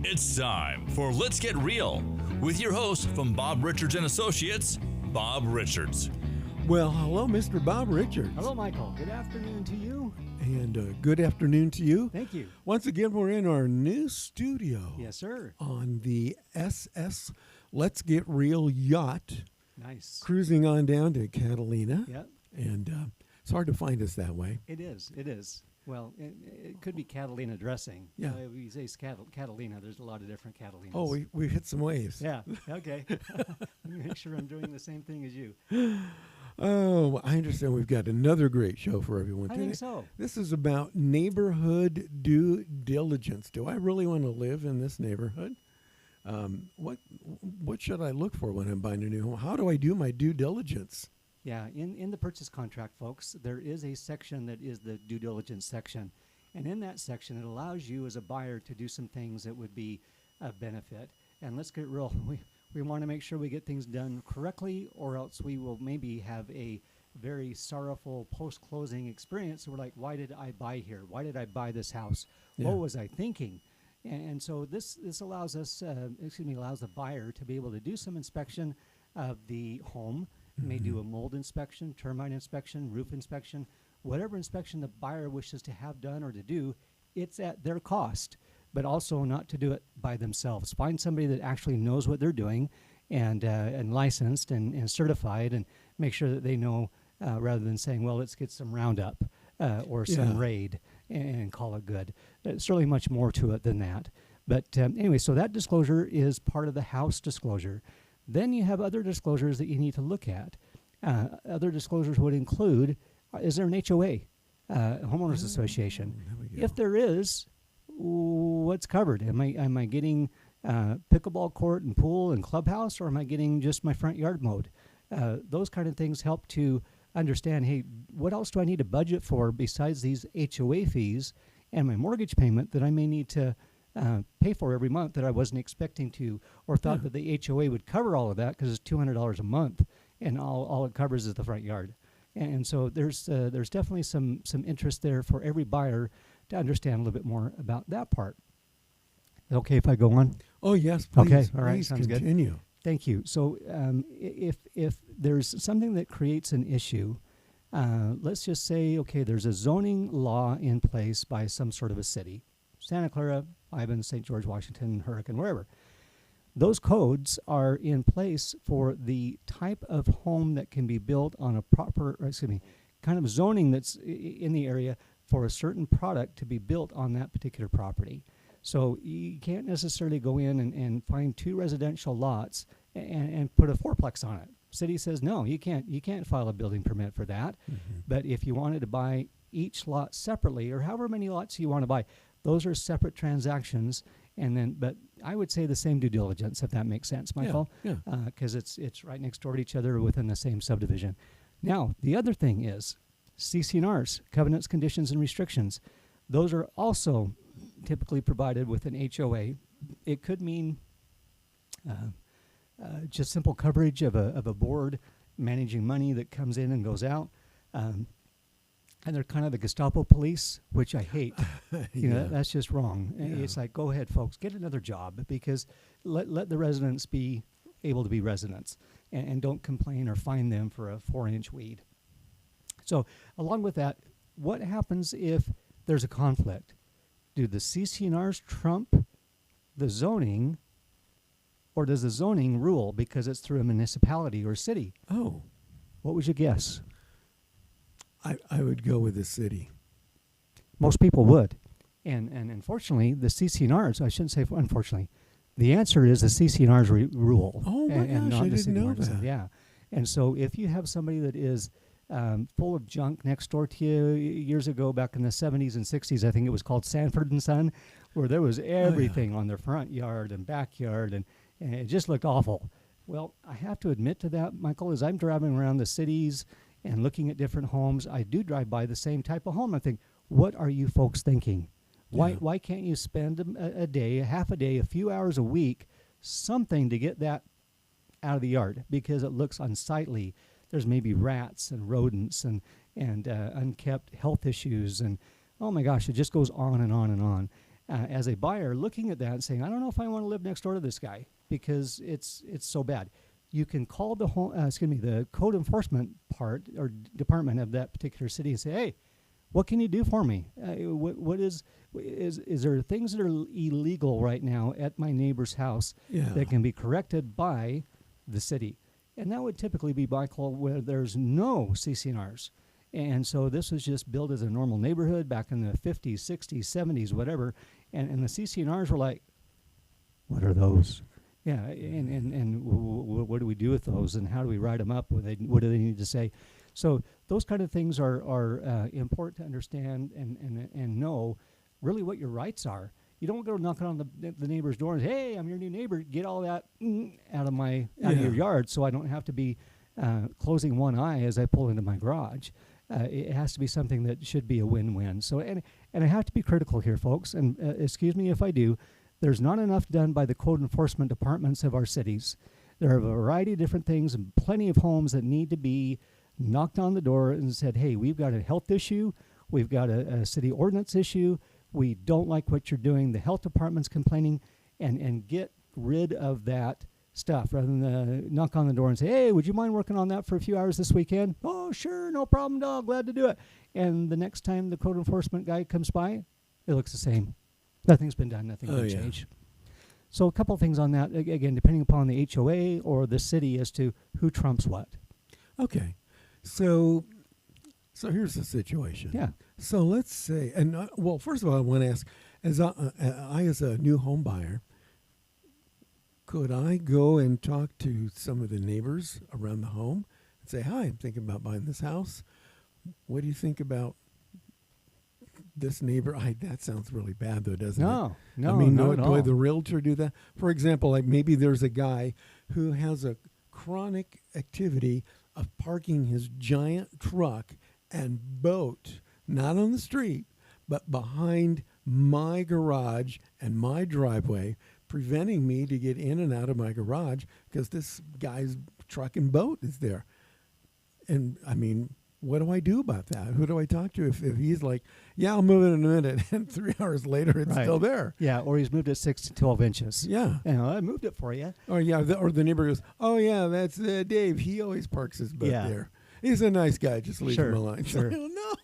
It's time for Let's Get Real with your host from Bob Richards and Associates, Bob Richards. Well, hello, Mr. Bob Richards. Hello, Michael. Good afternoon to you. And good afternoon to you. Thank you. Once again, we're in our new studio. Yes, sir. On the SS Let's Get Real yacht. Nice. Cruising on down to Catalina. Yep. And it's hard to find us that way. It is. It is. Well, it could be Catalina dressing. Yeah. We say Catalina. There's a lot of different Catalinas. Oh, we hit some waves. Yeah. Okay. Let me make sure I'm doing the same thing as you. Oh, I understand we've got another great show for everyone today. I think so. This is about neighborhood due diligence. Do I really want to live in this neighborhood? What should I look for when I'm buying a new home? How do I do my due diligence? Yeah, in the purchase contract, folks, there is a section that is the due diligence section. And in that section, it allows you as a buyer to do some things that would be of benefit. And let's get real. We want to make sure we get things done correctly, or else we will maybe have a very sorrowful post-closing experience. So we're like, why did I buy here? Why did I buy this house? Yeah. What was I thinking? And so this allows us, allows the buyer to be able to do some inspection of the home. May do a mold inspection, termite inspection, roof inspection, whatever inspection the buyer wishes to have done or to do, it's at their cost, but also not to do it by themselves. Find somebody that actually knows what they're doing and licensed and certified, and make sure that they know rather than saying, well, let's get some Roundup or some Raid and call it good. There's really much more to it than that. But anyway, so that disclosure is part of the house disclosure. Then you have other disclosures that you need to look at. Other disclosures would include, is there an HOA, homeowners association? If there is, what's covered? Am I getting pickleball court and pool and clubhouse, or am I getting just my front yard mowed? Those kind of things help to understand, hey, what else do I need to budget for besides these HOA fees and my mortgage payment that I may need to pay for every month that I wasn't expecting to, or thought that the HOA would cover all of that because it's $200 a month, and all it covers is the front yard. And so there's definitely some interest there for every buyer to understand a little bit more about that part. Okay, if I go on? Oh, yes, please. Okay, all right, please sounds continue. Good. Thank you. So if there's something that creates an issue, let's just say, okay, there's a zoning law in place by some sort of a city, Santa Clara, Ivan, St. George, Washington, Hurricane, wherever. Those codes are in place for the type of home that can be built on a kind of zoning that's in the area for a certain product to be built on that particular property. So you can't necessarily go in and find two residential lots and put a fourplex on it. City says, no, you can't file a building permit for that. Mm-hmm. But if you wanted to buy each lot separately, or however many lots you want to buy, those are separate transactions, but I would say the same due diligence, if that makes sense, Michael. Yeah. Because it's right next door to each other within the same subdivision. Now, the other thing is CC&Rs, covenants, conditions, and restrictions. Those are also typically provided with an HOA. It could mean just simple coverage of a board managing money that comes in and goes out. And they're kind of the Gestapo police, which I hate. That's just wrong. Yeah. It's like, go ahead, folks, get another job, because let the residents be able to be residents, and don't complain or fine them for a 4-inch weed. So along with that, what happens if there's a conflict? Do the CC&Rs trump the zoning, or does the zoning rule because it's through a municipality or city? Oh. What would you guess? I would go with the city. Most people would. And unfortunately, the CC&Rs, I shouldn't say unfortunately, the answer is the CC&Rs rule. Oh, my gosh, not I the didn't know that. Yeah. And so if you have somebody that is full of junk next door to you, years ago, back in the 70s and 60s, I think it was called Sanford and Son, where there was everything on their front yard and backyard, and it just looked awful. Well, I have to admit to that, Michael, as I'm driving around the cities and looking at different homes, I do drive by the same type of home. I think, what are you folks thinking? Why can't you spend a day, a half a day, a few hours a week, something to get that out of the yard? Because it looks unsightly. There's maybe rats and rodents and unkept health issues, and oh my gosh, it just goes on and on and on. as a buyer looking at that and saying, I don't know if I want to live next door to this guy because it's so bad. You can call the the code enforcement part or department of that particular city and say, hey, what can you do for me? What is there things that are illegal right now at my neighbor's house that can be corrected by the city? And that would typically be Michael where there's no CC&Rs. And so this was just built as a normal neighborhood back in the 50s, 60s, 70s, whatever. And the CC&Rs were like, what are those? Yeah, and what do we do with those, and how do we write them up? What do they need to say? So those kind of things are important to understand and know really what your rights are. You don't go knocking on the neighbor's door and say, hey, I'm your new neighbor. Get all that out of your yard so I don't have to be closing one eye as I pull into my garage. It has to be something that should be a win-win. So and I have to be critical here, folks, and excuse me if I do. There's not enough done by the code enforcement departments of our cities. There are a variety of different things and plenty of homes that need to be knocked on the door and said, hey, we've got a health issue. We've got a city ordinance issue. We don't like what you're doing. The health department's complaining, and get rid of that stuff rather than knock on the door and say, hey, would you mind working on that for a few hours this weekend? Oh, sure, no problem, dog, glad to do it. And the next time the code enforcement guy comes by, it looks the same. Nothing's been done. Nothing's been changed. So a couple of things on that, again, depending upon the HOA or the city as to who trumps what. Okay. So here's the situation. Yeah. So let's say, well, first of all, I want to ask, as a new home buyer, could I go and talk to some of the neighbors around the home and say, hi, I'm thinking about buying this house. What do you think about this neighbor? That sounds really bad, though, doesn't it? No, I mean, not at all. do the realtor do that? For example, like maybe there's a guy who has a chronic activity of parking his giant truck and boat, not on the street, but behind my garage and my driveway, preventing me to get in and out of my garage because this guy's truck and boat is there. And, I mean, what do I do about that? Who do I talk to if he's like, yeah, I'll move it in a minute, and 3 hours later it's still there? Yeah, or he's moved it 6 to 12 inches. Yeah. I moved it for you. Or, or the neighbor goes, oh, yeah, that's Dave. He always parks his boat there. He's a nice guy. Just leave him alone. Sure.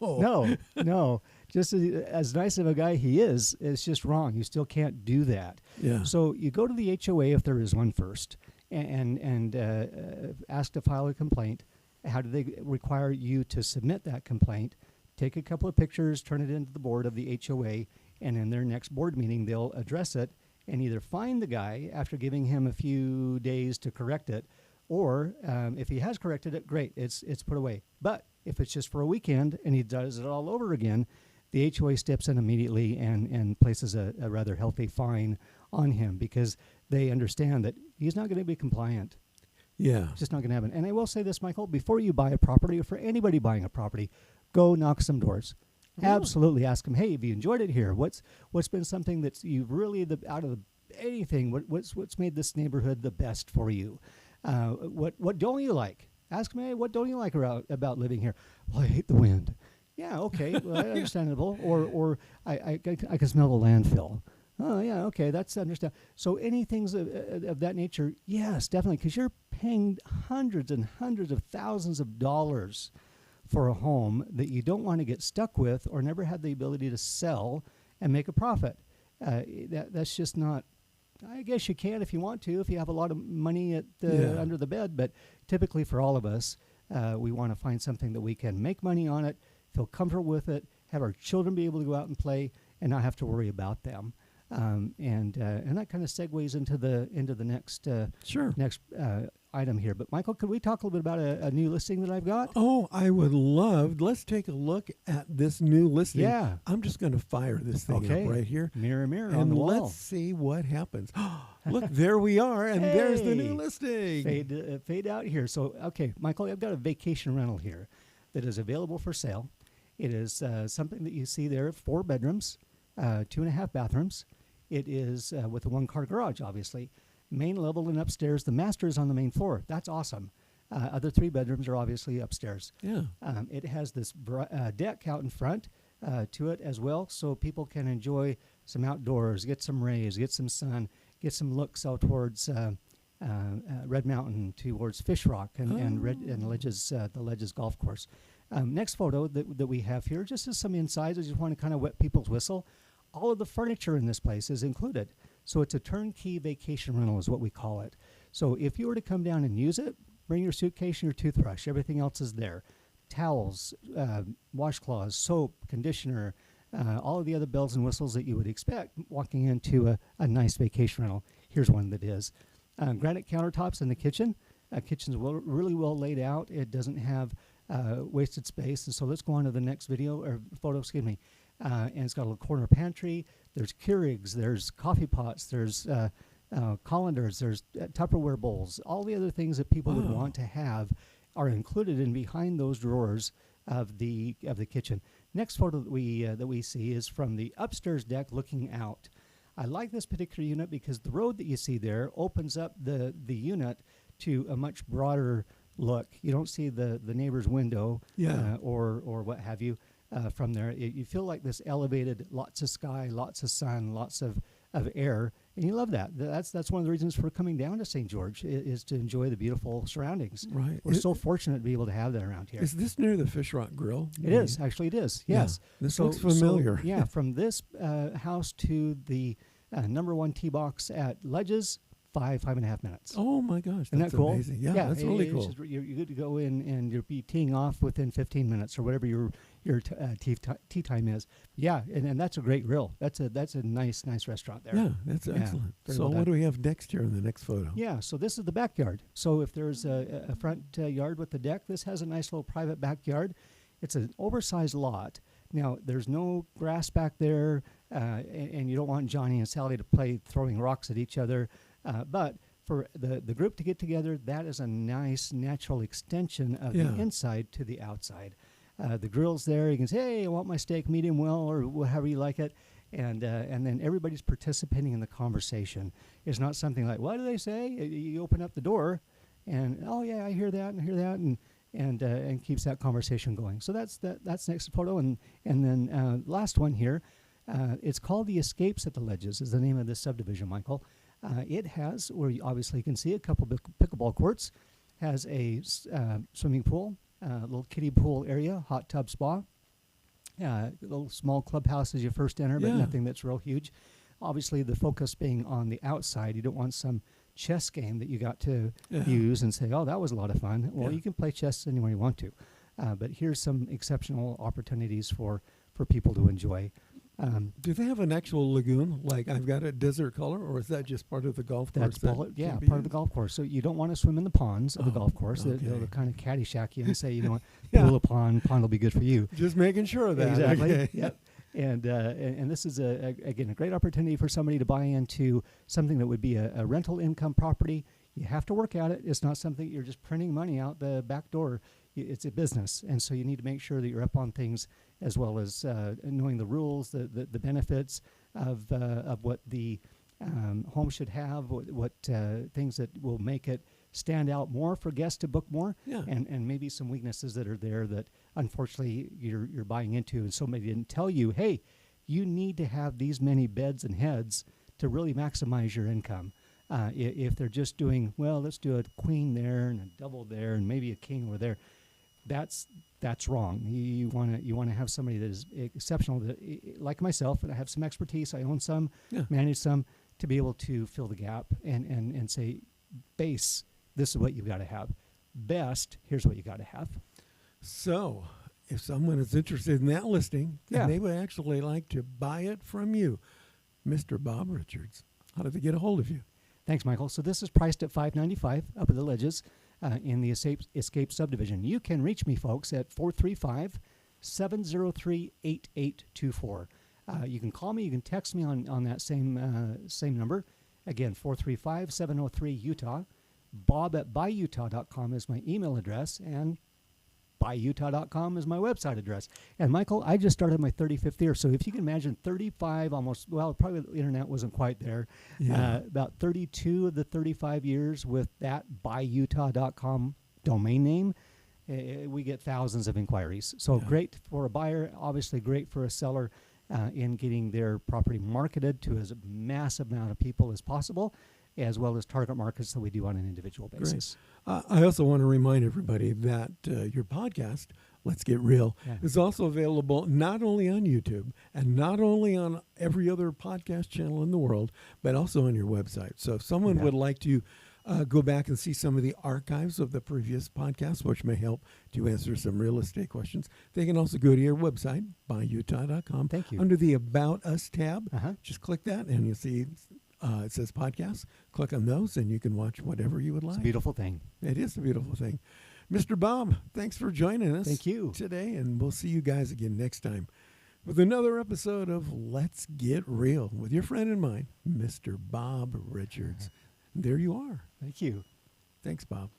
No. Just as nice of a guy he is, it's just wrong. You still can't do that. Yeah. So you go to the HOA if there is one first, and ask to file a complaint. How do they require you to submit that complaint? Take a couple of pictures, turn it into the board of the HOA, and in their next board meeting, they'll address it and either fine the guy after giving him a few days to correct it, or if he has corrected it, great, it's put away. But if it's just for a weekend and he does it all over again, the HOA steps in immediately and places a rather healthy fine on him because they understand that he's not going to be compliant. Yeah. It's just not going to happen. And I will say this, Michael, before you buy a property or for anybody buying a property, go knock some doors. Really? Absolutely. Ask them, hey, have you enjoyed it here? What's been something that's you've really, anything, what's made this neighborhood the best for you? What don't you like? Ask them, hey, what don't you like about living here? Well, I hate the wind. Yeah, okay, well, understandable. Or I can smell the landfill. Oh, yeah, okay, that's understandable. So anything of that nature, yes, definitely, because you're paying hundreds and hundreds of thousands of dollars for a home that you don't want to get stuck with or never had the ability to sell and make a profit. That's just not, I guess you can if you want to, if you have a lot of money under the bed, but typically for all of us, we want to find something that we can make money on it, feel comfortable with it, have our children be able to go out and play and not have to worry about them. And that kind of segues into the next item here. But Michael, could we talk a little bit about a new listing that I've got? Oh, I would love. Let's take a look at this new listing. Yeah. I'm just going to fire this thing up right here. Mirror and on the wall. Let's see what happens. Look, there we are, and there's the new listing. Fade out here. So, okay, Michael, I've got a vacation rental here that is available for sale. It is something that you see there, 4 bedrooms, 2.5 bathrooms. It is with a 1-car garage, obviously. Main level and upstairs. The master is on the main floor. That's awesome. Other 3 bedrooms are obviously upstairs. Yeah. It has this deck out in front to it as well, so people can enjoy some outdoors, get some rays, get some sun, get some looks out towards Red Mountain, towards Fish Rock and the Ledges Golf Course. Next photo that we have here, just as some insides, I just want to kind of wet people's whistle. All of the furniture in this place is included. So it's a turnkey vacation rental is what we call it. So if you were to come down and use it, bring your suitcase and your toothbrush. Everything else is there. Towels, washcloths, soap, conditioner, all of the other bells and whistles that you would expect walking into a nice vacation rental. Here's one that is. Granite countertops in the kitchen. Kitchen's really well laid out. It doesn't have wasted space. And so let's go on to the next photo, excuse me. And it's got a little corner pantry. There's Keurigs, there's coffee pots, there's colanders, there's Tupperware bowls. All the other things that people would want to have are included in behind those drawers of the kitchen. Next photo that we see is from the upstairs deck looking out. I like this particular unit because the road that you see there opens up the unit to a much broader look. You don't see the neighbor's window or what have you from there. You feel like this elevated, lots of sky, lots of sun, lots of air, and you love that. That's one of the reasons for coming down to St. George is to enjoy the beautiful surroundings. Right. We're so fortunate to be able to have that around here. Is this near the Fish Rock Grill? It is. Actually, it is. Yes. Yeah, this looks familiar. So, yeah, from this house to the number one tee box at Ledges, 5.5 minutes. Oh my gosh, Isn't that's that cool? amazing. Yeah, that's really cool. Just, you're good to go in, and you'll be teeing off within 15 minutes or whatever your tee time is. Yeah, and that's a great grill. That's a nice restaurant there. Yeah, that's excellent. So what do we have next here in the next photo? Yeah, so this is the backyard. So if there's a front yard with the deck, this has a nice little private backyard. It's an oversized lot. Now, there's no grass back there, and you don't want Johnny and Sally to play throwing rocks at each other. But for the group to get together, that is a nice natural extension of the inside to the outside. The grill's there. You can say, hey, I want my steak medium well, or however you like it. And then everybody's participating in the conversation. It's not something like, what do they say? You open up the door, and, oh, yeah, I hear that, and keeps that conversation going. So that's next photo. And then last one here, it's called the Escapes at the Ledges is the name of this subdivision, Michael. It has, where you obviously can see, a couple pickleball courts, has a swimming pool, little kiddie pool area, hot tub spa, a little small clubhouse as you first enter, but nothing that's real huge. Obviously, the focus being on the outside. You don't want some chess game that you got to use and say, oh, that was a lot of fun. Well, you can play chess anywhere you want to. But here's some exceptional opportunities for people to enjoy. Do they have an actual lagoon, like I've got a desert color, or is that just part of the golf course? That's part of the golf course. So you don't want to swim in the ponds of the golf course. Okay. They'll kind of caddyshack you and say, you know what, pool a pond will be good for you. Just making sure of that. Exactly. Okay. Yep. And this is again a great opportunity for somebody to buy into something that would be a rental income property. You have to work at it. It's not something you're just printing money out the back door. It's a business, and so you need to make sure that you're up on things, as well as knowing the rules, the benefits of what the home should have, what things that will make it stand out more for guests to book more, and maybe some weaknesses that are there that unfortunately you're buying into, and somebody didn't tell you, hey, you need to have these many beds and heads to really maximize your income. If they're just doing, well, let's do a queen there and a double there and maybe a king over there, that's wrong. You want to have somebody that is exceptional, that, like myself, and I have some expertise. I own some, manage some, to be able to fill the gap and say, base, this is what you've got to have. Best, here's what you got to have. So, if someone is interested in that listing, and they would actually like to buy it from you, Mr. Bob Richards, how do they get a hold of you? Thanks, Michael. So this is priced at $595 up at the Ledges in the Escape subdivision. You can reach me, folks, at 435-703-8824. You can call me. You can text me on that same number. Again, 435-703-UTAH. Bob@buyutah.com is my email address, and buyutah.com is my website address. And Michael, I just started my 35th year, so if you can imagine 35 almost, well, probably the internet wasn't quite there, about 32 of the 35 years with that buyutah.com domain name. we get thousands of inquiries. So great for a buyer, obviously great for a seller in getting their property marketed to as massive amount of people as possible, as well as target markets that we do on an individual basis. I also want to remind everybody that your podcast, Let's Get Real, is also available not only on YouTube and not only on every other podcast channel in the world, but also on your website. So if someone would like to go back and see some of the archives of the previous podcasts, which may help to answer some real estate questions, they can also go to your website, buyutah.com. Thank you. Under the About Us tab, just click that and you'll see it says podcasts. Click on those and you can watch whatever you would like. It's a beautiful thing. It is a beautiful thing. Mr. Bob, thanks for joining us. Thank you. Today, and we'll see you guys again next time with another episode of Let's Get Real with your friend and mine, Mr. Bob Richards. There you are. Thank you. Thanks, Bob.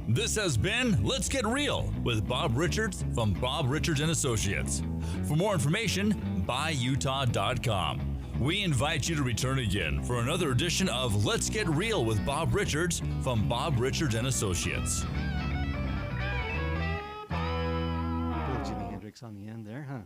This has been Let's Get Real with Bob Richards from Bob Richards and Associates. For more information, buyutah.com. We invite you to return again for another edition of Let's Get Real with Bob Richards from Bob Richards and Associates. Little Jimi Hendrix on the end there, huh?